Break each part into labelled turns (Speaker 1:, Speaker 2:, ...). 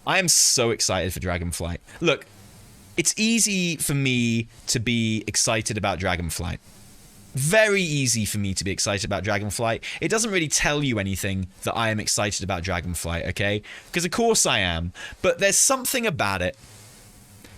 Speaker 1: I am so excited for Dragonflight. Look, it's easy for me to be excited about Dragonflight. Very easy for me to be excited about Dragonflight. It doesn't really tell you anything that I am excited about Dragonflight, okay? Because of course I am. But there's something about it.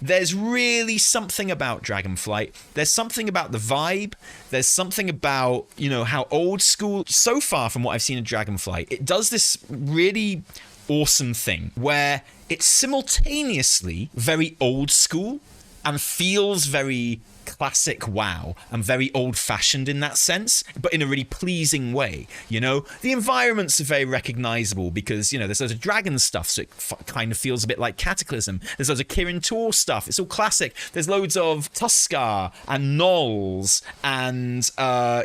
Speaker 1: There's really something about Dragonflight. There's something about the vibe. There's something about, you know, how old school. So far from what I've seen of Dragonflight, it does this really awesome thing where it's simultaneously very old school and feels very classic WoW and very old-fashioned in that sense, but in a really pleasing way, you know? The environments are very recognizable because, you know, there's loads of dragon stuff, so it kind of feels a bit like Cataclysm. There's loads of Kirin Tor stuff. It's all classic. There's loads of Tuskar and Gnolls and,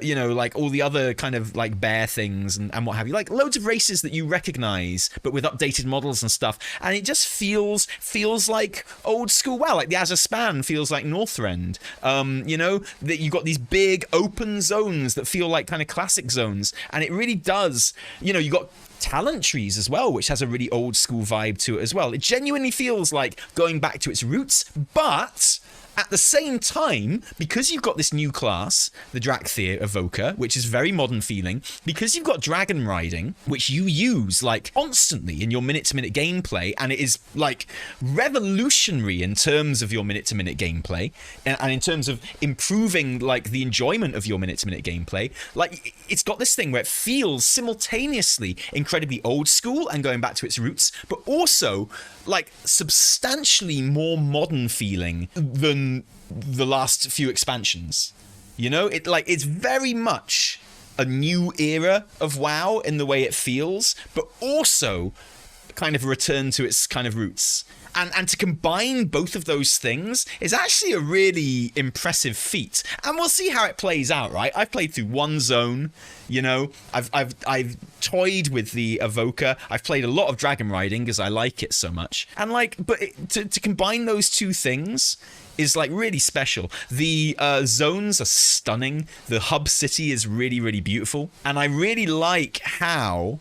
Speaker 1: you know, like all the other kind of like bear things and what have you. Like loads of races that you recognize, but with updated models and stuff. And it just feels like old school WoW. Like the Azure feels like Northrend. You know, that you've got these big open zones that feel like kind of classic zones, and it really does. You know, you got talent trees as well, which has a really old school vibe to it as well. It genuinely feels like going back to its roots, but at the same time, because you've got this new class, the Drakthir Evoker, which is very modern feeling, because you've got Dragonriding, which you use like constantly in your minute-to-minute gameplay, and it is like revolutionary in terms of your minute-to-minute gameplay, and in terms of improving like the enjoyment of your minute-to-minute gameplay. Like it's got this thing where it feels simultaneously incredibly old school and going back to its roots, but also like substantially more modern feeling than the last few expansions. You know, it's very much a new era of WoW in the way it feels, but also kind of a return to its kind of roots. And to combine both of those things is actually a really impressive feat. And we'll see how it plays out, right? I've played through one zone, you know. I've toyed with the Evoker. I've played a lot of Dragonriding because I like it so much. And like, but to combine those two things is like really special. The zones are stunning. The hub city is really, really beautiful. And I really like how...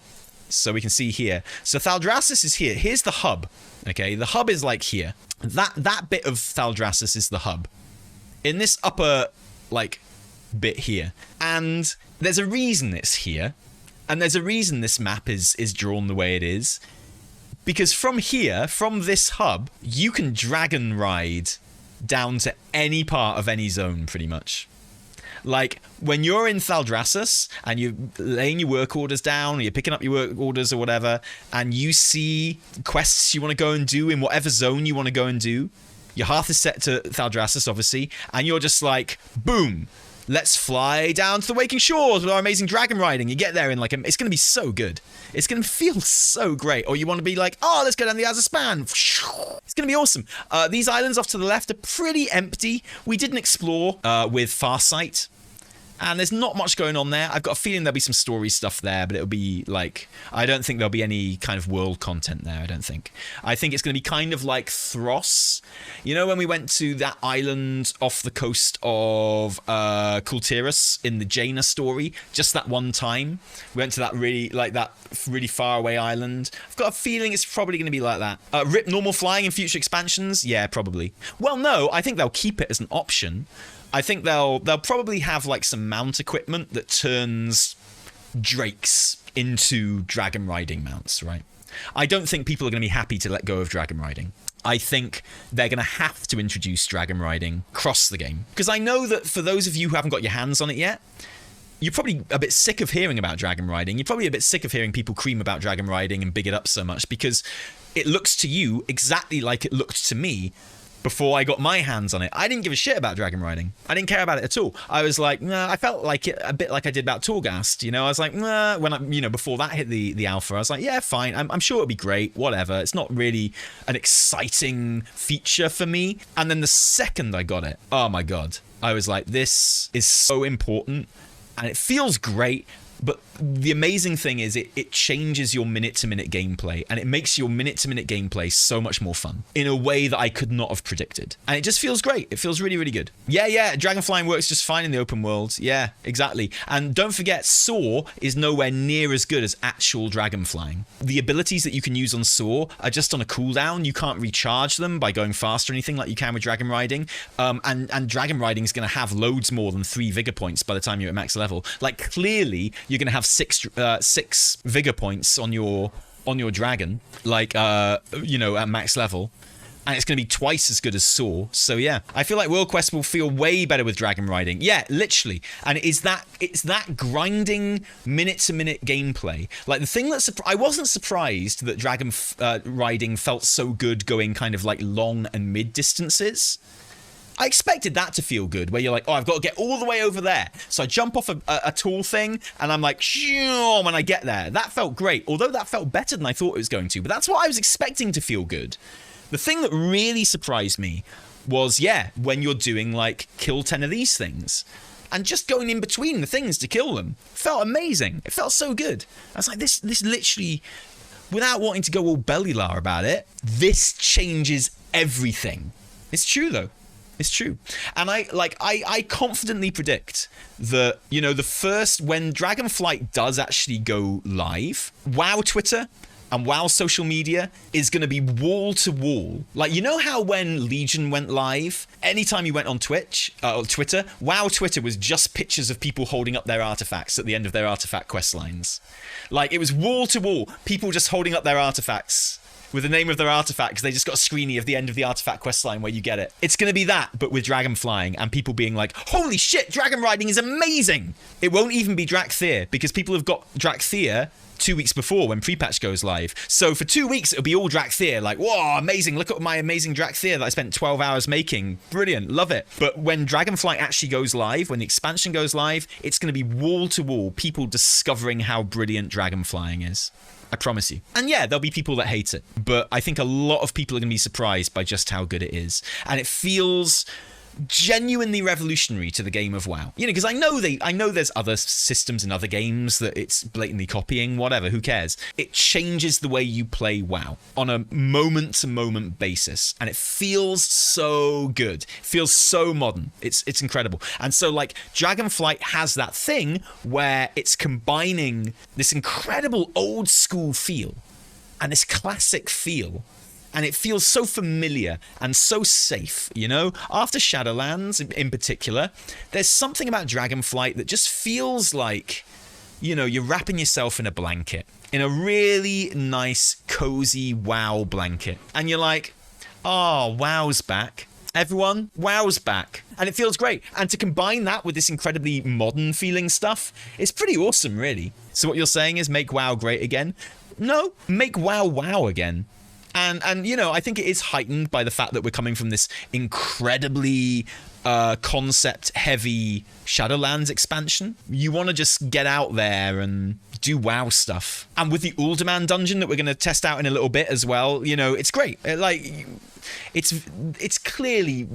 Speaker 1: So we can see here. So Thaldraszus is here. Here's the hub. Okay, the hub is like here. That bit of Thaldraszus is the hub. In this upper, like, bit here. And there's a reason it's here. And there's a reason this map is drawn the way it is. Because from here, from this hub, you can dragon ride down to any part of any zone, pretty much. Like, when you're in Thaldraszus and you're laying your work orders down, or you're picking up your work orders or whatever, and you see quests you want to go and do in whatever zone you want to go and do, your hearth is set to Thaldraszus, obviously, and you're just like, boom, let's fly down to the Waking Shores with our amazing dragon riding. You get there in like, it's going to be so good. It's going to feel so great. Or you want to be like, oh, let's go down the Azure. It's going to be awesome. These islands off to the left are pretty empty. We didn't explore with Farsight. And there's not much going on there. I've got a feeling there'll be some story stuff there, but it'll be like... I don't think there'll be any kind of world content there, I don't think. I think it's going to be kind of like Thros. You know when we went to that island off the coast of Kultiras in the Jaina story? Just that one time. We went to that really far away island. I've got a feeling it's probably going to be like that. Rip normal flying in future expansions? Yeah, probably. Well, no, I think they'll keep it as an option. I think they'll probably have like some mount equipment that turns drakes into dragon riding mounts, right? I don't think people are going to be happy to let go of dragon riding. I think they're going to have to introduce dragon riding across the game. Because I know that for those of you who haven't got your hands on it yet, you're probably a bit sick of hearing about dragon riding. You're probably a bit sick of hearing people cream about dragon riding and big it up so much, because it looks to you exactly like it looked to me before I got my hands on it. I didn't give a shit about dragon riding. I didn't care about it at all. I was like, nah, I felt like it a bit like I did about Torghast. You know, I was like, nah, when I, you know, before that hit the alpha, I was like, yeah, fine. I'm sure it'll be great. Whatever. It's not really an exciting feature for me. And then the second I got it, oh my God, I was like, this is so important and it feels great. But the amazing thing is it changes your minute-to-minute gameplay, and it makes your minute-to-minute gameplay so much more fun in a way that I could not have predicted. And it just feels great. It feels really, really good. Yeah, Dragonflying works just fine in the open world. Yeah, exactly. And don't forget, Soar is nowhere near as good as actual Dragonflying. The abilities that you can use on Soar are just on a cooldown. You can't recharge them by going fast or anything like you can with Dragonriding. And Dragonriding is going to have loads more than 3 vigor points by the time you're at max level. Like, clearly, you're going to have six vigor points on your dragon, like at max level, and it's going to be twice as good as Soar. So yeah, I feel like World Quest will feel way better with Dragonriding. Yeah, literally. And it's that grinding minute-to-minute gameplay. Like, the thing that I wasn't surprised that Dragonriding felt so good going kind of like long and mid distances. I expected that to feel good, where you're like, oh, I've got to get all the way over there. So I jump off a tall thing, and I'm like, when I get there. That felt great, although that felt better than I thought it was going to. But that's what I was expecting to feel good. The thing that really surprised me was, when you're doing, like, kill 10 of these things. And just going in between the things to kill them. Felt amazing. It felt so good. I was like, this literally, without wanting to go all belly-la about it, this changes everything. It's true, though. It's true. And I confidently predict that, the first, when Dragonflight does actually go live, WoW Twitter and WoW social media is going to be wall to wall. Like, you know how when Legion went live, anytime you went on Twitter, WoW Twitter was just pictures of people holding up their artifacts at the end of their artifact quest lines. Like, it was wall to wall, people just holding up their artifacts with the name of their artifact, because they just got a screenie of the end of the artifact questline where you get it. It's going to be that, but with Dragonflying, and people being like, holy shit, Dragonriding is amazing! It won't even be Drakthir, because people have got Drakthir 2 weeks before when pre-patch goes live. So for 2 weeks, it'll be all Drakthir, like, whoa, amazing, look at my amazing Drakthir that I spent 12 hours making. Brilliant, love it. But when Dragonflight actually goes live, when the expansion goes live, it's going to be wall to wall, people discovering how brilliant Dragonflying is. I promise you. And yeah, there'll be people that hate it, but I think a lot of people are going to be surprised by just how good it is. And it feels genuinely revolutionary to the game of WoW. Because I know there's other systems and other games that it's blatantly copying, whatever, who cares? It changes the way you play WoW on a moment-to-moment basis, and it feels so good. It feels so modern. It's incredible. And so, like, Dragonflight has that thing where it's combining this incredible old-school feel and this classic feel, and it feels so familiar and so safe, After Shadowlands, in particular, there's something about Dragonflight that just feels like, you're wrapping yourself in a blanket, in a really nice, cozy WoW blanket. And you're like, oh, WoW's back. Everyone, WoW's back. And it feels great. And to combine that with this incredibly modern feeling stuff, it's pretty awesome, really. So what you're saying is make WoW great again? No, make WoW WoW again. And I think it is heightened by the fact that we're coming from this incredibly concept-heavy Shadowlands expansion. You want to just get out there and do WoW stuff. And with the Uldaman dungeon that we're going to test out in a little bit as well, it's great. It's clearly,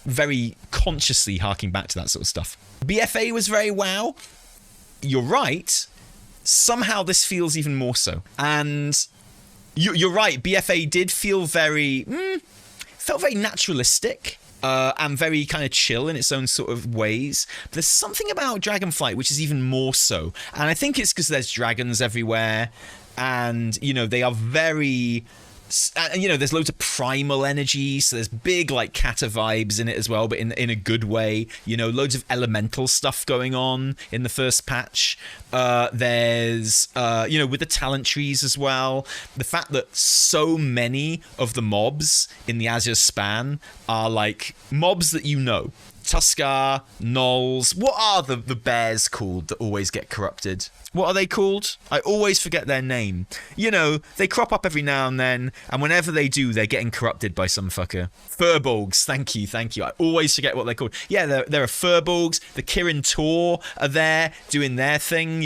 Speaker 1: very consciously harking back to that sort of stuff. BFA was very WoW. You're right. Somehow this feels even more so. And you're right, BFA did feel felt very naturalistic and very kind of chill in its own sort of ways. But there's something about Dragonflight which is even more so. And I think it's because there's dragons everywhere, and, they are very... there's loads of primal energy, so there's big, like, kata vibes in it as well, but in a good way. Loads of elemental stuff going on in the first patch. There's, with the talent trees as well, the fact that so many of the mobs in the Azure Span are, like, mobs that Tuskar, Gnolls. What are the bears called that always get corrupted? What are they called? I always forget their name. They crop up every now and then, and whenever they do, they're getting corrupted by some fucker. Furbolgs, thank you. I always forget what they're called. Yeah, there are Furbolgs. The Kirin Tor are there doing their thing,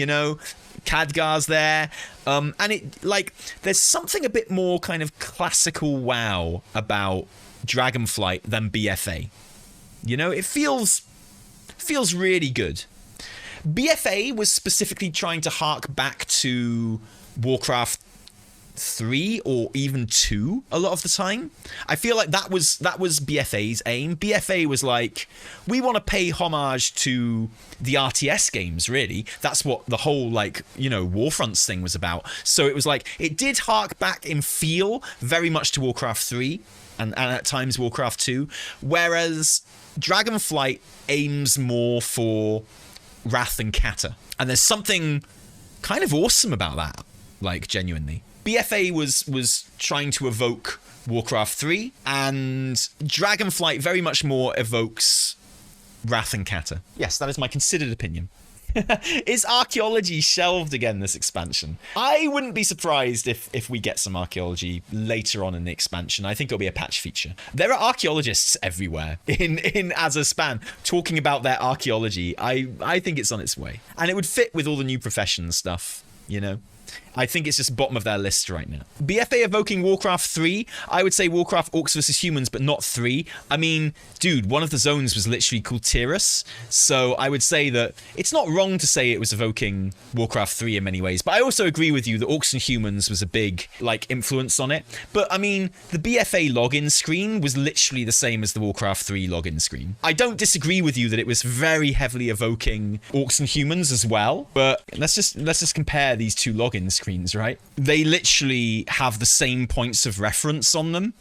Speaker 1: Khadgar's there. And it, like, there's something a bit more kind of classical WoW about Dragonflight than BFA. It feels really good. BFA was specifically trying to hark back to Warcraft 3 or even 2 a lot of the time. I feel like that was BFA's aim. BFA was like, we want to pay homage to the RTS games, really. That's what the whole, like, you know, Warfronts thing was about. So it was like, it did hark back in feel very much to Warcraft 3 and at times Warcraft 2, whereas Dragonflight aims more for Wrath and Kata. And there's something kind of awesome about that, like, genuinely. BFA was trying to evoke Warcraft 3, and Dragonflight very much more evokes Wrath and Kata. Yes, that is my considered opinion. Is archaeology shelved again this expansion? I wouldn't be surprised if we get some archaeology later on in the expansion. I think it'll be a patch feature. There are archaeologists everywhere in Azerspan talking about their archaeology. I think it's on its way. And it would fit with all the new professions stuff, you know? I think it's just bottom of their list right now. BFA evoking Warcraft 3. I would say Warcraft Orcs vs Humans, but not 3. I mean, dude, one of the zones was literally called Tyrus. So I would say that it's not wrong to say it was evoking Warcraft 3 in many ways. But I also agree with you that Orcs and Humans was a big, like, influence on it. But I mean, the BFA login screen was literally the same as the Warcraft 3 login screen. I don't disagree with you that it was very heavily evoking Orcs and Humans as well. But let's just compare these two login screens, right? They literally have the same points of reference on them.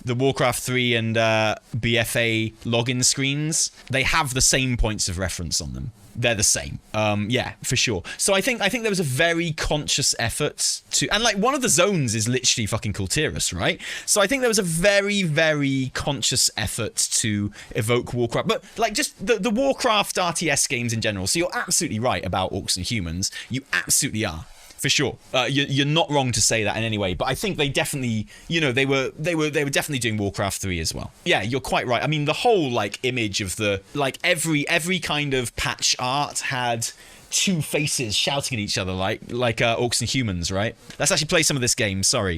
Speaker 1: The Warcraft 3 and BFA login screens, they have the same points of reference on them. They're the same. Yeah, for sure. So I think there was a very conscious effort to, and like one of the zones is literally fucking Kultiris, right? So I think there was a very, very conscious effort to evoke Warcraft, but like just the Warcraft RTS games in general. So you're absolutely right about Orcs and Humans. You absolutely are. For sure. You're not wrong to say that in any way, but I think they definitely, you know, they were definitely doing Warcraft 3 as well. Yeah, you're quite right. I mean, the whole like image of the, like every kind of patch art had two faces shouting at each other like Orcs and Humans, right? Let's actually play some of this game. Sorry.